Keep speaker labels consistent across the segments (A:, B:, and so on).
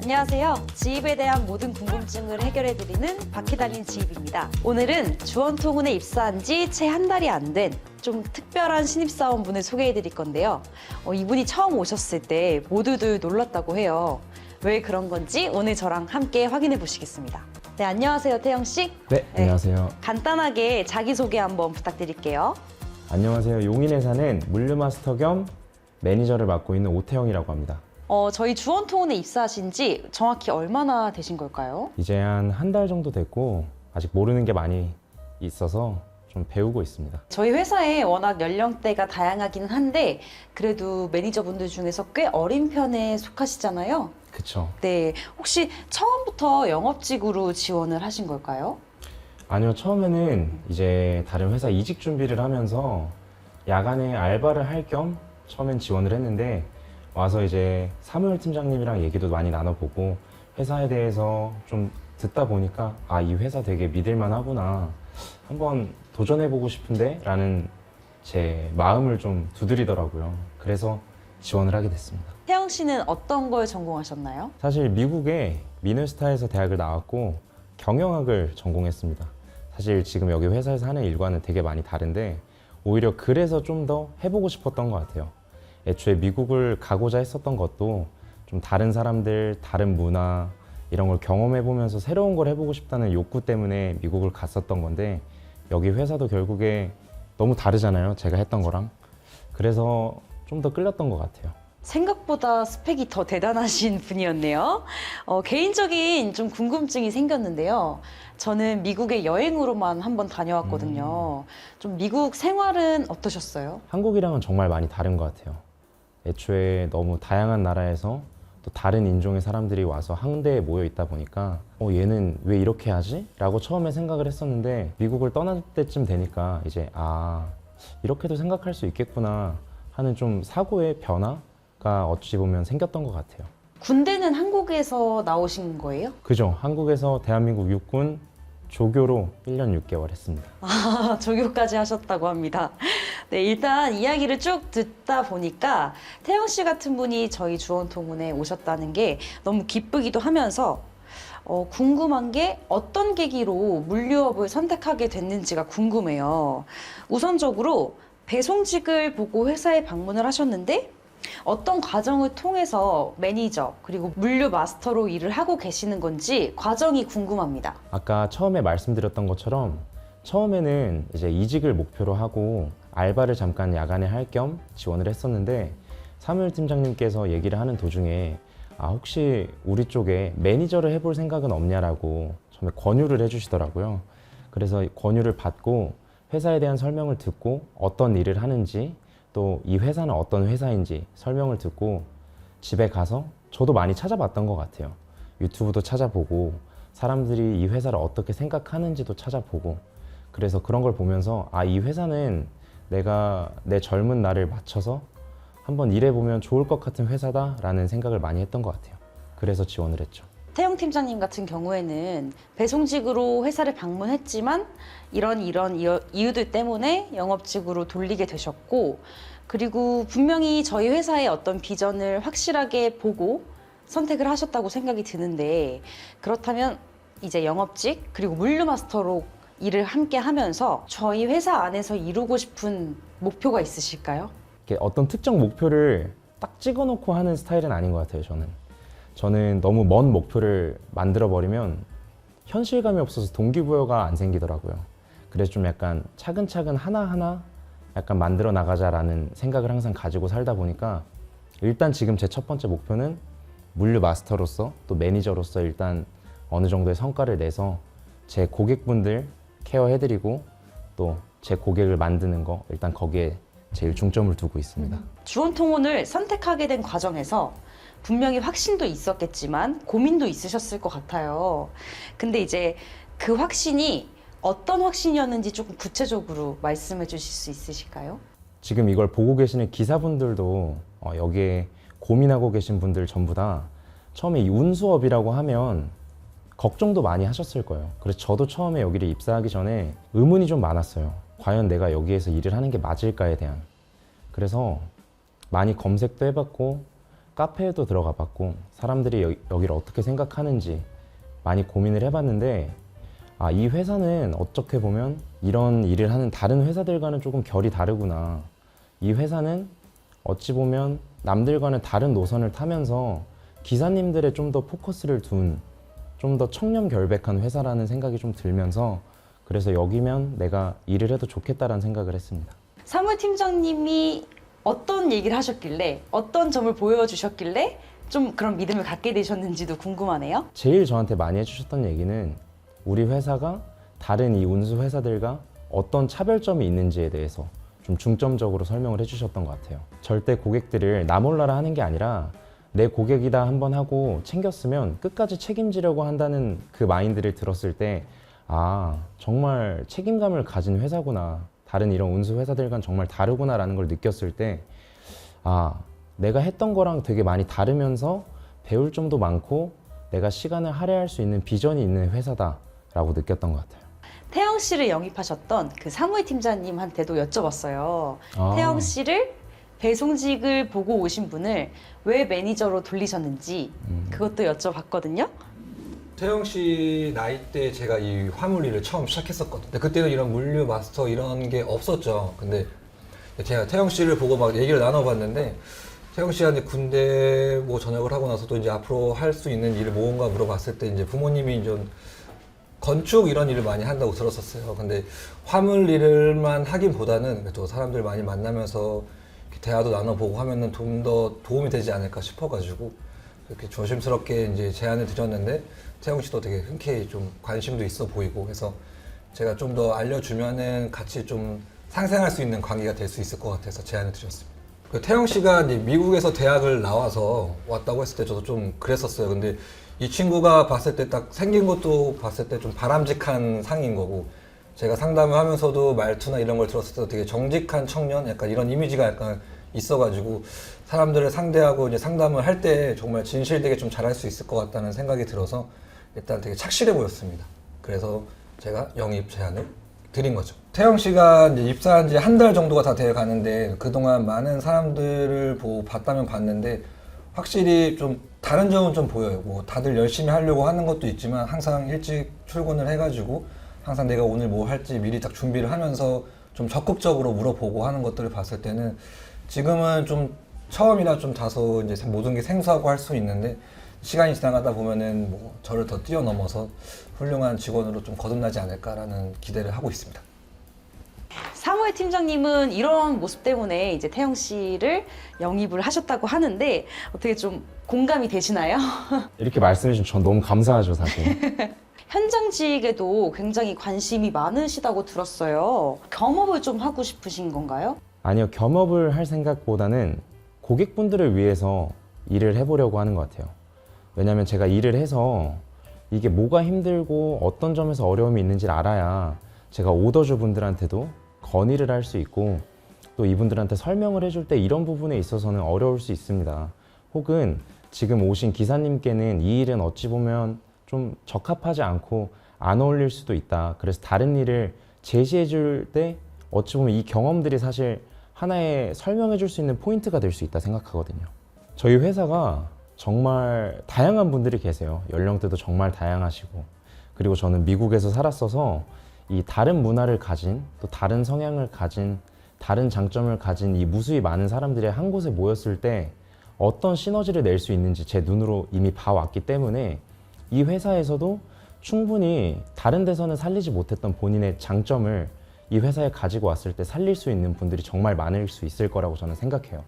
A: 안녕하세요. 지입에 대한 모든 궁금증을 해결해드리는 바퀴 달린 지입입니다. 오늘은 주원통운에 입사한 지 채 한 달이 안 된 좀 특별한 신입사원분을 소개해드릴 건데요. 이분이 처음 오셨을 때 모두들 놀랐다고 해요. 왜 그런 건지 오늘 저랑 함께 확인해 보시겠습니다. 네, 안녕하세요, 태영 씨.
B: 네, 안녕하세요.
A: 간단하게 자기소개 한번 부탁드릴게요.
B: 안녕하세요. 용인에 사는 물류마스터 겸 매니저를 맡고 있는 오태영이라고 합니다.
A: 저희 주원통운에 입사하신 지 정확히 얼마나 되신 걸까요?
B: 이제 한 달 정도 됐고 아직 모르는 게 많이 있어서 좀 배우고 있습니다.
A: 저희 회사에 워낙 연령대가 다양하기는 한데 그래도 매니저분들 중에서 꽤 어린 편에 속하시잖아요.
B: 그쵸?
A: 네, 혹시 처음부터 영업직으로 지원을 하신 걸까요?
B: 아니요, 처음에는 이제 다른 회사 이직 준비를 하면서 야간에 알바를 할 겸 처음엔 지원을 했는데 와서 이제 사무엘 팀장님이랑 얘기도 많이 나눠보고 회사에 대해서 좀 듣다 보니까 아, 이 회사 되게 믿을만 하구나, 한번 도전해보고 싶은데 라는 제 마음을 좀 두드리더라고요. 그래서 지원을 하게 됐습니다.
A: 태영 씨는 어떤 걸 전공하셨나요?
B: 사실 미국의 미네소타에서 대학을 나왔고 경영학을 전공했습니다. 사실 지금 여기 회사에서 하는 일과는 되게 많이 다른데 오히려 그래서 좀 더 해보고 싶었던 것 같아요. 애초에 미국을 가고자 했었던 것도 좀 다른 사람들, 다른 문화 이런 걸 경험해보면서 새로운 걸 해보고 싶다는 욕구 때문에 미국을 갔었던 건데 여기 회사도 결국에 너무 다르잖아요, 제가 했던 거랑. 그래서 좀 더 끌렸던 것 같아요.
A: 생각보다 스펙이 더 대단하신 분이었네요. 개인적인 좀 궁금증이 생겼는데요. 저는 미국에 여행으로만 한번 다녀왔거든요. 좀 미국 생활은 어떠셨어요?
B: 한국이랑은 정말 많이 다른 것 같아요. 애초에 너무 다양한 나라에서 또 다른 인종의 사람들이 와서 한 대에 모여 있다 보니까 얘는 왜 이렇게 하지? 라고 처음에 생각을 했었는데 미국을 떠날 때쯤 되니까 이제 이렇게도 생각할 수 있겠구나 하는 좀 사고의 변화가 어찌 보면 생겼던 것 같아요.
A: 군대는 한국에서 나오신 거예요?
B: 그죠. 한국에서 대한민국 육군 조교로 1년 6개월 했습니다.
A: 조교까지 하셨다고 합니다. 네, 일단 이야기를 쭉 듣다 보니까 태영 씨 같은 분이 저희 주원통운에 오셨다는 게 너무 기쁘기도 하면서 궁금한 게 어떤 계기로 물류업을 선택하게 됐는지가 궁금해요. 우선적으로 배송직을 보고 회사에 방문을 하셨는데 어떤 과정을 통해서 매니저 그리고 물류 마스터로 일을 하고 계시는 건지 과정이 궁금합니다.
B: 아까 처음에 말씀드렸던 것처럼 처음에는 이제 이직을 목표로 하고 알바를 잠깐 야간에 할 겸 지원을 했었는데 사무엘 팀장님께서 얘기를 하는 도중에 혹시 우리 쪽에 매니저를 해볼 생각은 없냐라고 처음에 권유를 해주시더라고요. 그래서 권유를 받고 회사에 대한 설명을 듣고 어떤 일을 하는지 또 이 회사는 어떤 회사인지 설명을 듣고 집에 가서 저도 많이 찾아봤던 것 같아요. 유튜브도 찾아보고 사람들이 이 회사를 어떻게 생각하는지도 찾아보고 그래서 그런 걸 보면서 이 회사는 내가 내 젊은 날을 맞춰서 한번 일해보면 좋을 것 같은 회사다라는 생각을 많이 했던 것 같아요. 그래서 지원을 했죠.
A: 태영 팀장님 같은 경우에는 배송직으로 회사를 방문했지만 이런 이유들 때문에 영업직으로 돌리게 되셨고 그리고 분명히 저희 회사의 어떤 비전을 확실하게 보고 선택을 하셨다고 생각이 드는데 그렇다면 이제 영업직 그리고 물류마스터로 일을 함께 하면서 저희 회사 안에서 이루고 싶은 목표가 있으실까요?
B: 이렇게 어떤 특정 목표를 딱 찍어놓고 하는 스타일은 아닌 것 같아요. 저는 너무 먼 목표를 만들어버리면 현실감이 없어서 동기부여가 안 생기더라고요. 그래서 좀 약간 차근차근 하나하나 약간 만들어 나가자라는 생각을 항상 가지고 살다 보니까 일단 지금 제 첫 번째 목표는 물류 마스터로서 또 매니저로서 일단 어느 정도의 성과를 내서 제 고객분들 케어해드리고 또 제 고객을 만드는 거 일단 거기에 제일 중점을 두고 있습니다.
A: 주원통운을 선택하게 된 과정에서 분명히 확신도 있었겠지만 고민도 있으셨을 것 같아요. 근데 이제 그 확신이 어떤 확신이었는지 조금 구체적으로 말씀해 주실 수 있으실까요?
B: 지금 이걸 보고 계시는 기사분들도 여기에 고민하고 계신 분들 전부 다 처음에 이 운수업이라고 하면 걱정도 많이 하셨을 거예요. 그래서 저도 처음에 여기를 입사하기 전에 의문이 좀 많았어요. 과연 내가 여기에서 일을 하는 게 맞을까에 대한. 그래서 많이 검색도 해봤고 카페에도 들어가 봤고 사람들이 여기를 어떻게 생각하는지 많이 고민을 해봤는데 이 회사는 어떻게 보면 이런 일을 하는 다른 회사들과는 조금 결이 다르구나. 이 회사는 어찌 보면 남들과는 다른 노선을 타면서 기사님들의 좀 더 포커스를 둔 좀 더 청렴결백한 회사라는 생각이 좀 들면서 그래서 여기면 내가 일을 해도 좋겠다라는 생각을 했습니다.
A: 사무팀장님이 어떤 얘기를 하셨길래 어떤 점을 보여주셨길래 좀 그런 믿음을 갖게 되셨는지도 궁금하네요.
B: 제일 저한테 많이 해주셨던 얘기는 우리 회사가 다른 이 운수 회사들과 어떤 차별점이 있는지에 대해서 좀 중점적으로 설명을 해주셨던 것 같아요. 절대 고객들을 나 몰라라 하는 게 아니라 내 고객이다 한번 하고 챙겼으면 끝까지 책임지려고 한다는 그 마인드를 들었을 때 정말 책임감을 가진 회사구나. 다른 이런 운수 회사들과는 정말 다르구나라는 걸 느꼈을 때 내가 했던 거랑 되게 많이 다르면서 배울 점도 많고 내가 시간을 할애할 수 있는 비전이 있는 회사다라고 느꼈던 것 같아요.
A: 태영 씨를 영입하셨던 그 사무의 팀장님한테도 여쭤봤어요. 태영 씨를 배송직을 보고 오신 분을 왜 매니저로 돌리셨는지 그것도 여쭤봤거든요.
C: 태영 씨 나이 때 제가 이 화물 일을 처음 시작했었거든요. 근데 그때는 이런 물류 마스터 이런 게 없었죠. 근데 제가 태영 씨를 보고 막 얘기를 나눠봤는데 태영 씨가 이제 군대 뭐 전역을 하고 나서도 이제 앞으로 할 수 있는 일을 뭔가 물어봤을 때 이제 부모님이 좀 건축 이런 일을 많이 한다고 들었었어요. 근데 화물 일을만 하긴보다는 그래도 사람들 많이 만나면서 이렇게 대화도 나눠보고 하면은 좀 더 도움이 되지 않을까 싶어가지고 이렇게 조심스럽게 이제 제안을 드렸는데 태영 씨도 되게 흔쾌히 좀 관심도 있어 보이고 해서 제가 좀 더 알려주면은 같이 좀 상생할 수 있는 관계가 될 수 있을 것 같아서 제안을 드렸습니다. 그 태영 씨가 이제 미국에서 대학을 나와서 왔다고 했을 때 저도 좀 그랬었어요. 근데 이 친구가 봤을 때 딱 생긴 것도 봤을 때 좀 바람직한 상인 거고 제가 상담을 하면서도 말투나 이런 걸 들었을 때 되게 정직한 청년 약간 이런 이미지가 약간 있어가지고 사람들을 상대하고 이제 상담을 할 때 정말 진실되게 좀 잘할 수 있을 것 같다는 생각이 들어서 일단 되게 착실해 보였습니다. 그래서 제가 영입 제안을 드린 거죠. 태영 씨가 이제 입사한 지 한 달 정도가 다 되어 가는데 그동안 많은 사람들을 봤다면 봤는데 확실히 좀 다른 점은 좀 보여요. 뭐 다들 열심히 하려고 하는 것도 있지만 항상 일찍 출근을 해가지고 항상 내가 오늘 뭐 할지 미리 딱 준비를 하면서 좀 적극적으로 물어보고 하는 것들을 봤을 때는 지금은 좀 처음이라 좀 다소 이제 모든 게 생소하고 할 수 있는데 시간이 지나가다 보면은 뭐 저를 더 뛰어넘어서 훌륭한 직원으로 좀 거듭나지 않을까라는 기대를 하고 있습니다.
A: 사무의 팀장님은 이런 모습 때문에 이제 태영 씨를 영입을 하셨다고 하는데 어떻게 좀 공감이 되시나요?
B: 이렇게 말씀해 주시면 전 너무 감사하죠, 사실.
A: 현장직에도 굉장히 관심이 많으시다고 들었어요. 겸업을 좀 하고 싶으신 건가요?
B: 아니요, 겸업을 할 생각보다는 고객분들을 위해서 일을 해보려고 하는 것 같아요. 왜냐하면 제가 일을 해서 이게 뭐가 힘들고 어떤 점에서 어려움이 있는지를 알아야 제가 오더주분들한테도 건의를 할 수 있고 또 이분들한테 설명을 해줄 때 이런 부분에 있어서는 어려울 수 있습니다. 혹은 지금 오신 기사님께는 이 일은 어찌 보면 좀 적합하지 않고 안 어울릴 수도 있다. 그래서 다른 일을 제시해 줄 때 어찌 보면 이 경험들이 사실 하나의 설명해 줄 수 있는 포인트가 될 수 있다 생각하거든요. 저희 회사가 정말 다양한 분들이 계세요. 연령대도 정말 다양하시고 그리고 저는 미국에서 살았어서 이 다른 문화를 가진 또 다른 성향을 가진 다른 장점을 가진 이 무수히 많은 사람들이 한 곳에 모였을 때 어떤 시너지를 낼 수 있는지 제 눈으로 이미 봐왔기 때문에 이 회사에서도 충분히 다른 데서는 살리지 못했던 본인의 장점을 이 회사에 가지고 왔을 때 살릴 수 있는 분들이 정말 많을 수 있을 거라고 저는 생각해요.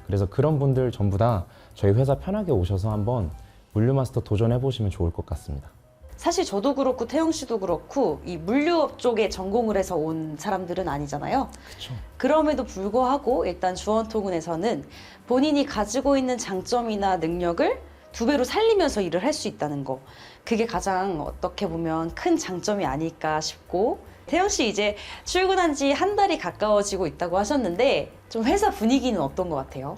B: 그래서 그런 분들 전부 다 저희 회사 편하게 오셔서 한번 물류마스터 도전해 보시면 좋을 것 같습니다.
A: 사실 저도 그렇고 태영 씨도 그렇고 이 물류업 쪽에 전공을 해서 온 사람들은 아니잖아요.
B: 그렇죠.
A: 그럼에도 불구하고 일단 주원통운에서는 본인이 가지고 있는 장점이나 능력을 2배로 살리면서 일을 할 수 있다는 거. 그게 가장 어떻게 보면 큰 장점이 아닐까 싶고 태영 씨 이제 출근한 지 한 달이 가까워지고 있다고 하셨는데 좀 회사 분위기는 어떤 것 같아요?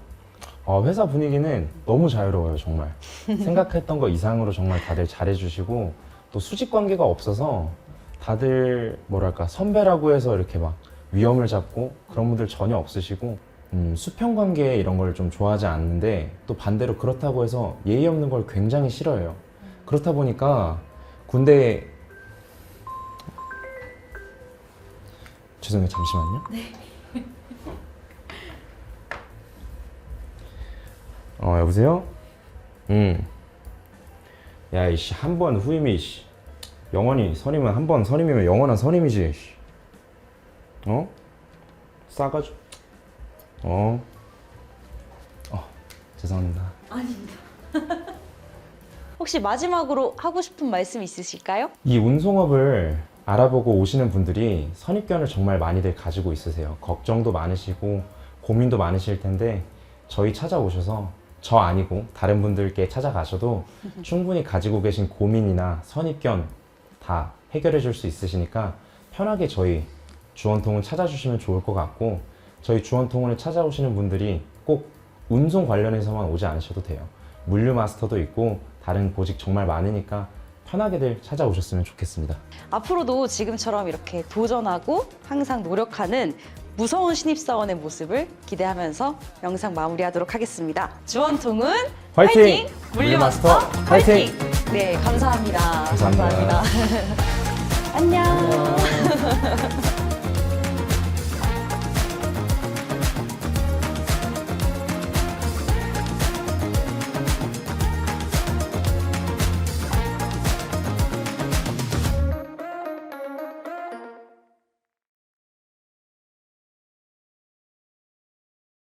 B: 회사 분위기는 너무 자유로워요, 정말. 생각했던 거 이상으로 정말 다들 잘해주시고 또 수직 관계가 없어서 다들 뭐랄까 선배라고 해서 이렇게 막 위험을 잡고 그런 분들 전혀 없으시고 수평 관계 이런 걸 좀 좋아하지 않는데 또 반대로 그렇다고 해서 예의 없는 걸 굉장히 싫어해요. 그렇다 보니까 군대 죄송해요 잠시만요. 여보세요? 야, 이씨, 한 번 후임이, 씨. 영원히 선임은 한 번 선임이면 영원한 선임이지, 씨. 싸가지고. 죄송합니다.
A: 혹시 마지막으로 하고 싶은 말씀 있으실까요?
B: 이 운송업을 알아보고 오시는 분들이 선입견을 정말 많이들 가지고 있으세요. 걱정도 많으시고, 고민도 많으실 텐데, 저희 찾아오셔서 저 아니고 다른 분들께 찾아가셔도 충분히 가지고 계신 고민이나 선입견 다 해결해 줄 수 있으시니까 편하게 저희 주원통운 찾아주시면 좋을 것 같고 저희 주원통운을 찾아오시는 분들이 꼭 운송 관련해서만 오지 않으셔도 돼요. 물류 마스터도 있고 다른 보직 정말 많으니까 편하게들 찾아오셨으면 좋겠습니다.
A: 앞으로도 지금처럼 이렇게 도전하고 항상 노력하는 무서운 신입사원의 모습을 기대하면서 영상 마무리하도록 하겠습니다. 주원통운
B: 화이팅!
A: 물류마스터
B: 화이팅!
A: 네, 감사합니다.
B: 감사합니다.
A: 안녕.